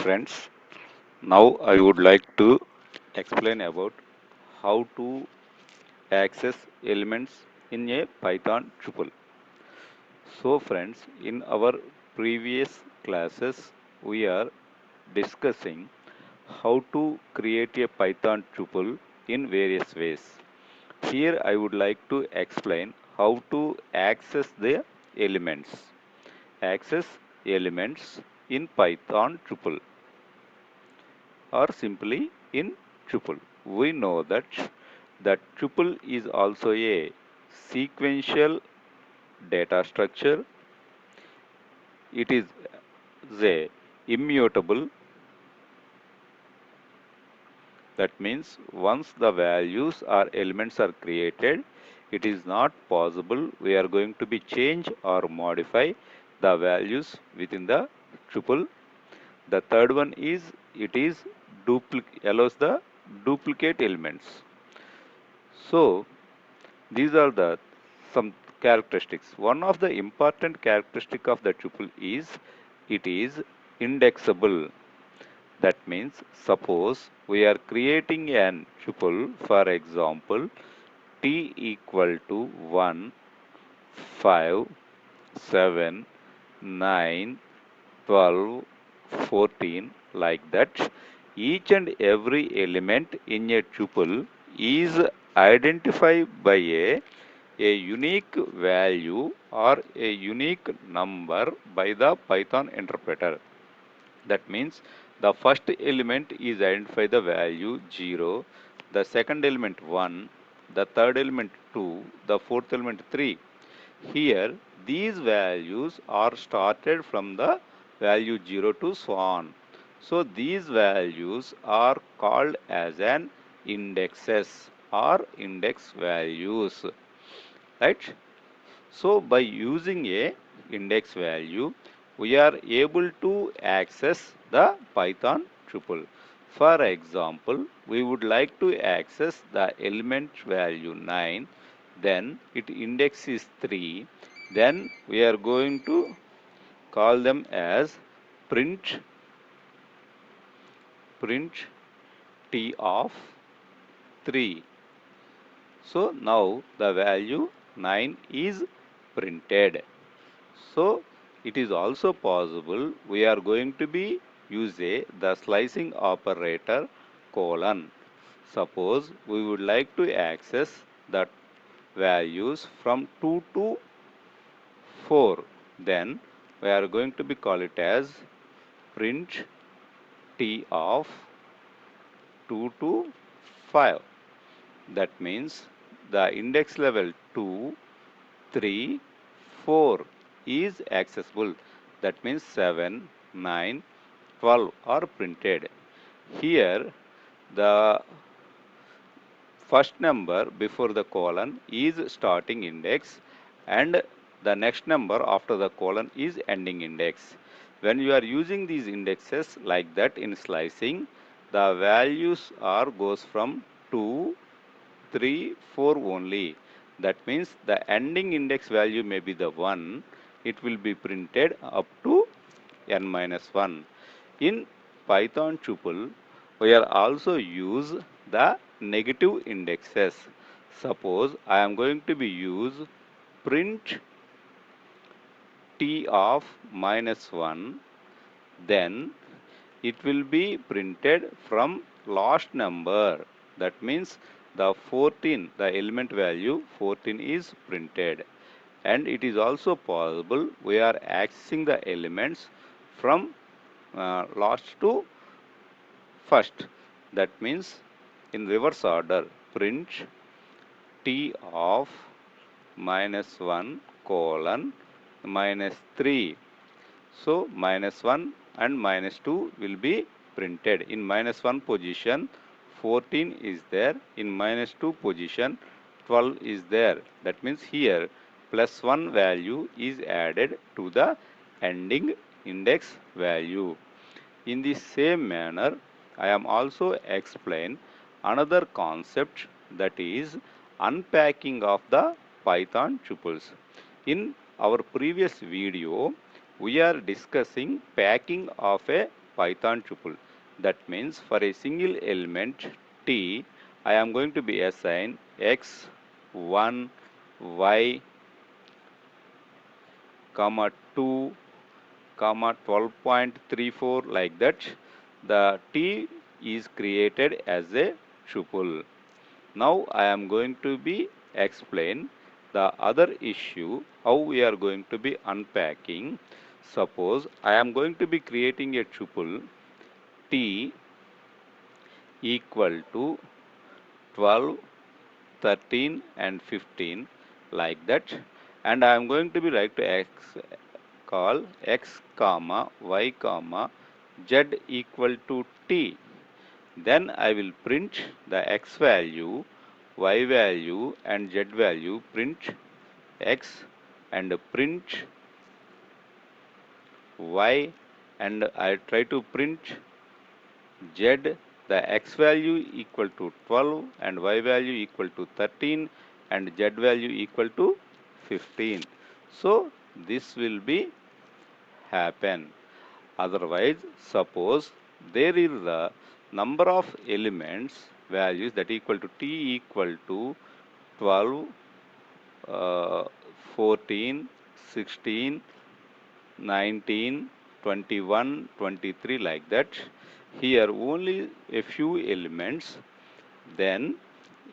Friends, now I would like to explain about how to access elements in a Python tuple. So friends, in our previous classes, we are discussing how to create a Python tuple in various ways. Here I would like to explain how to access the elements. Access elements in Python tuple, or simply in tuple. We know that the tuple is also a sequential data structure. It is a immutable. That means once the values or elements are created, it is not possible we are going to be change or modify the values within the tuple. The third one is it is allows the duplicate elements. So these are the some characteristics. One of the important characteristic of the tuple is it is indexable. That means suppose we are creating an tuple, for example, t equal to 1, 5, 7, 9, 12, 14, like that. Each and every element in a tuple is identified by a unique value or a unique number by the Python interpreter. That means the first element is identified the value 0, the second element 1, the third element 2, the fourth element 3. Here these values are started from the value 0 to so on. So these values are called as an indexes or index values, right? So by using a index value, we are able to access the Python tuple. For example, we would like to access the element value 9, then its index is 3, then we are going to call them as print print t of 3. So now the value 9 is printed. So it is also possible we are going to be use the slicing operator colon. Suppose we would like to access the values from 2 to 4, then we are going to be call it as print t of 2 to 5. That means the index level 2, 3, 4 is accessible. That means 7, 9, 12 are printed. Here the first number before the colon is starting index and the next number after the colon is ending index. When you are using these indexes like that in slicing, the values are goes from 2, 3, 4 only. That means the ending index value may be the 1. It will be printed up to n minus 1. In Python tuple, we are also use the negative indexes. Suppose I am going to be use print t of minus 1, then it will be printed from last number. That means the 14, the element value 14 is printed. And it is also possible we are accessing the elements from last to first. That means in reverse order, print t of minus 1 colon minus 3. So minus 1 and minus 2 will be printed. In minus 1 position, 14 is there. In minus 2 position, 12 is there. That means here plus 1 value is added to the ending index value. In the same manner, I am also explain another concept, that is unpacking of the Python tuples. In our previous video, we are discussing packing of a Python tuple. That means for a single element t, I am going to be assigned x, 1, y, comma 2, comma 12.34 like that. The t is created as a tuple. Now I am going to be explain the other issue how we are going to be unpacking. Suppose I am going to be creating a tuple t equal to 12, 13 and 15 like that, and I am going to be write to call x comma y comma z equal to t. Then I will print the x value, y value and z value, print x and print y, and I try to print z, the x value equal to 12 and y value equal to 13 and z value equal to 15. So this will be happen. Otherwise, suppose there is the number of elements values that equal to t equal to 12, 14, 16, 19, 21, 23 like that. Here only a few elements, then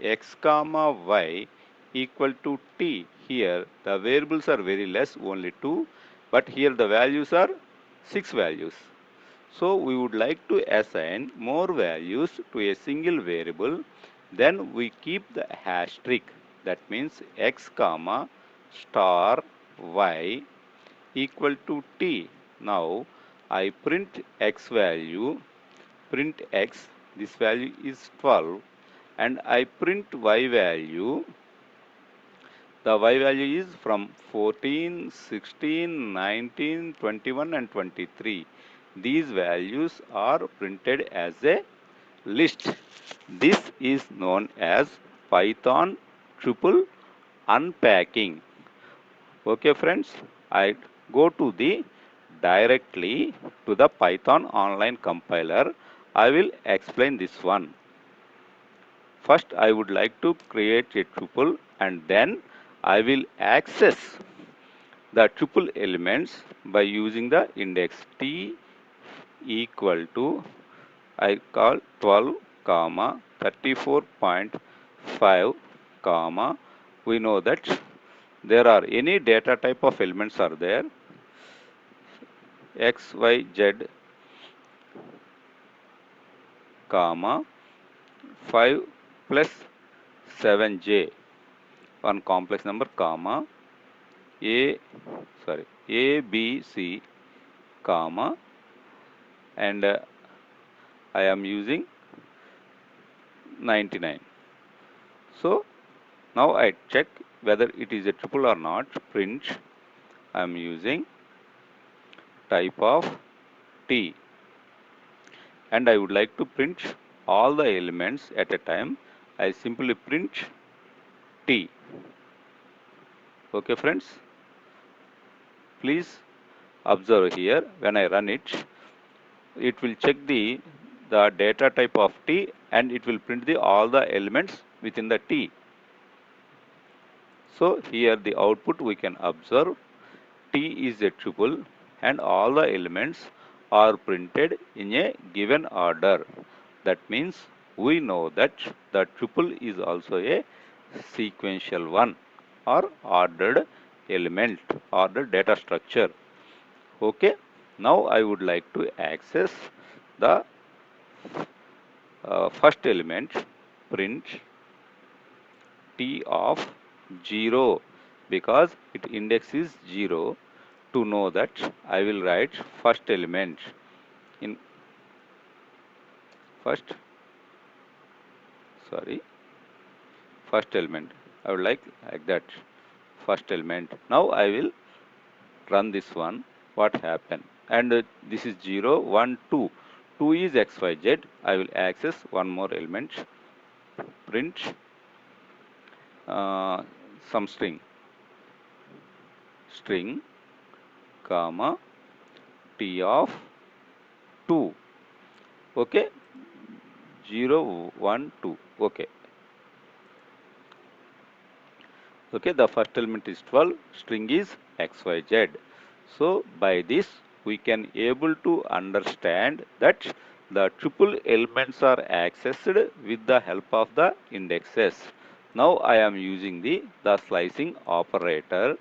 x comma y equal to t. Here the variables are very less, only 2, but here the values are 6 values. So we would like to assign more values to a single variable. Then we keep the hash trick. That means x comma star y equal to t. Now I print x value, print x, this value is 12, and I print y value. The y value is from 14, 16, 19, 21 and 23. These values are printed as a list. This is known as Python tuple unpacking. Okay friends, I go to the directly to the Python online compiler. I will explain this one. First, I would like to create a tuple and then I will access the tuple elements by using the index t equal to, I call 12, comma 34.5, comma, we know that there are any data type of elements are there, x, y, z, comma 5 plus 7j, one complex number, comma a, sorry, a, b, c, comma, and I am using 99. So now I check whether it is a tuple or not. Print, I am using type of t, and I would like to print all the elements at a time. I simply print t. Okay friends, please observe here. When I run it, it will check the data type of t and it will print the all the elements within the t. So here the output we can observe t is a tuple and all the elements are printed in a given order. That means we know that the tuple is also a sequential one or ordered element, ordered data structure. Okay. Now I would like to access the first element, print t of 0, because its index is 0. To know that, I will write first element in first, sorry, first element. I would like that first element. Now I will run this one. What happened? And this is 0, 1, 2. 2 is x, y, z. I will access one more element. Print some string, comma t of 2. Okay, 0, 1, 2. Okay. Okay, the first element is 12, string is XYZ. So by this we can able to understand that the tuple elements are accessed with the help of the indexes. Now I am using the slicing operator,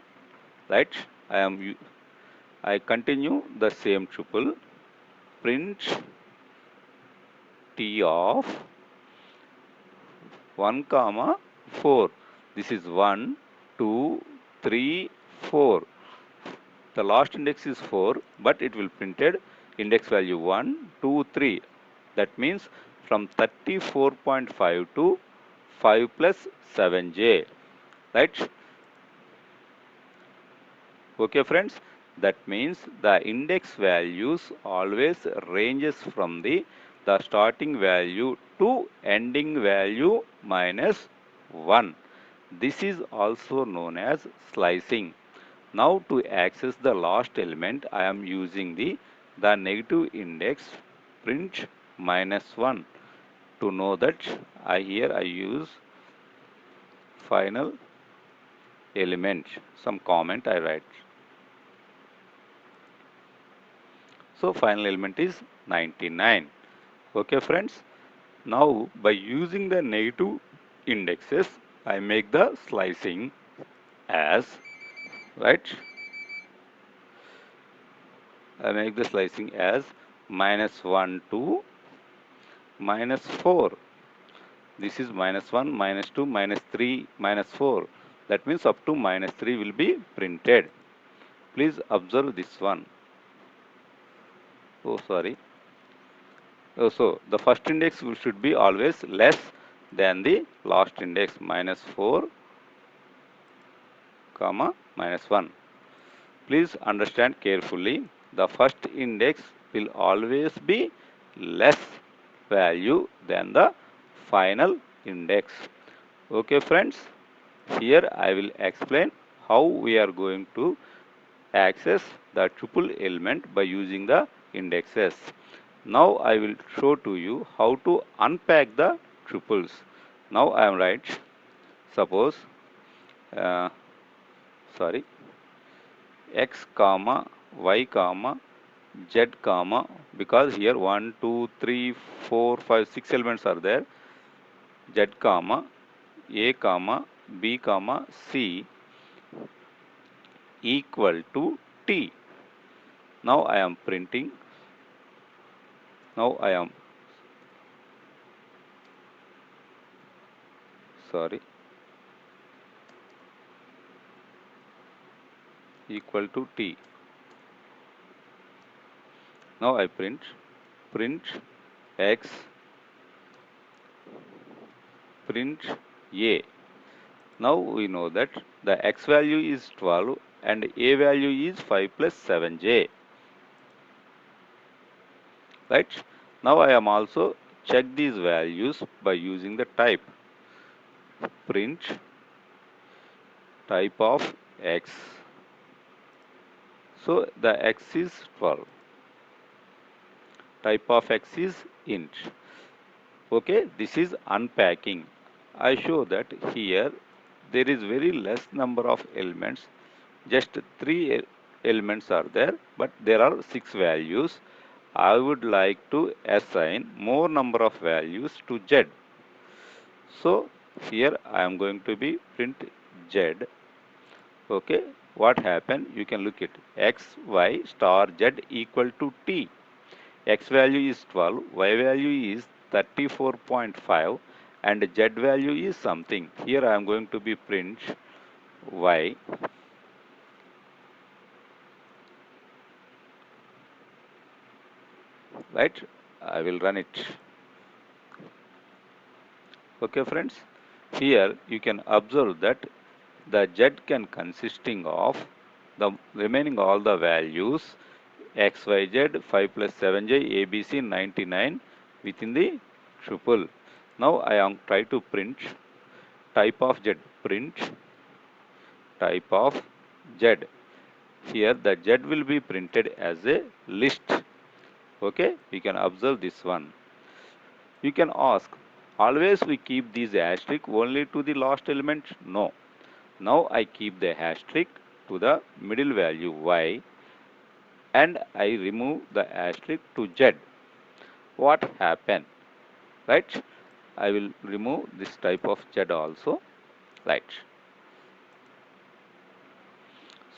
right? I continue the same tuple, print t of 1 comma 4. This is 1, 2, 3, 4. The last index is 4, but it will printed index value 1, 2, 3. That means from 34.5 to 5 plus 7j, right? Okay, friends, that means the index values always ranges from the starting value to ending value minus 1. This is also known as slicing. Now to access the last element, I am using the negative index print minus 1. To know that I use final element, some comment I write. So final element is 99. Okay, friends. Now by using the negative indexes, I make the slicing as, right? I make the slicing as minus 1 to minus 4. This is minus 1, minus 2, minus 3, minus 4. That means up to minus 3 will be printed. Please observe this one. Oh, sorry. Oh, so the first index should be always less than the last index, minus 4, comma, minus 1. Please understand carefully. The first index will always be less value than the final index. Okay, friends. Here I will explain how we are going to access the tuple element by using the indexes. Now I will show to you how to unpack the tuples. Now I am right. Suppose, uh, sorry, x comma y comma z comma, because here 1, 2, 3, 4, 5, 6 elements are there. Z comma a comma b comma c equal to t. Now I am printing. Now I am sorry equal to t. Now I print x, print a. Now we know that the x value is 12 and a value is 5 plus 7j. Right? Now I am also check these values by using the type. Print type of x. So the x is 12. Type of x is int. Okay, this is unpacking. I show that here there is very less number of elements. Just 3 elements are there, but there are 6 values. I would like to assign more number of values to z. So here I am going to be print z. Okay, what happened? You can look at x, y star z equal to t. X value is 12, y value is 34.5 and z value is something. Here I am going to be print y, right? I will run it. Okay, friends. Here you can observe that the z can consisting of the remaining all the values x, y, z, 5 plus 7j, abc, 99 within the tuple. Now I am try to print type of z, print type of z. Here the z will be printed as a list. Okay, we can observe this one. You can ask, always we keep these asterisk only to the last element? No. Now I keep the asterisk to the middle value y and I remove the asterisk to z. What happen? Right? I will remove this type of z also. Right.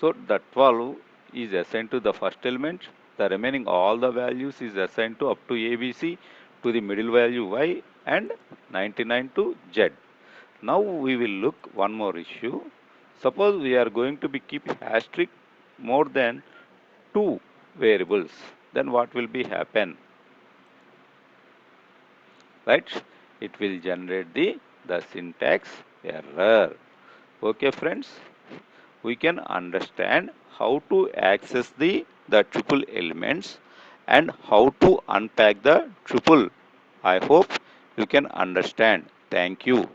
So the 12 is assigned to the first element. The remaining all the values is assigned to up to ABC to the middle value y and 99 to z. Now we will look one more issue. Suppose we are going to be keep asterisk more than two variables. Then what will be happen? Right? It will generate the syntax error. Okay, friends. We can understand how to access the tuple elements and how to unpack the tuple. I hope you can understand. Thank you.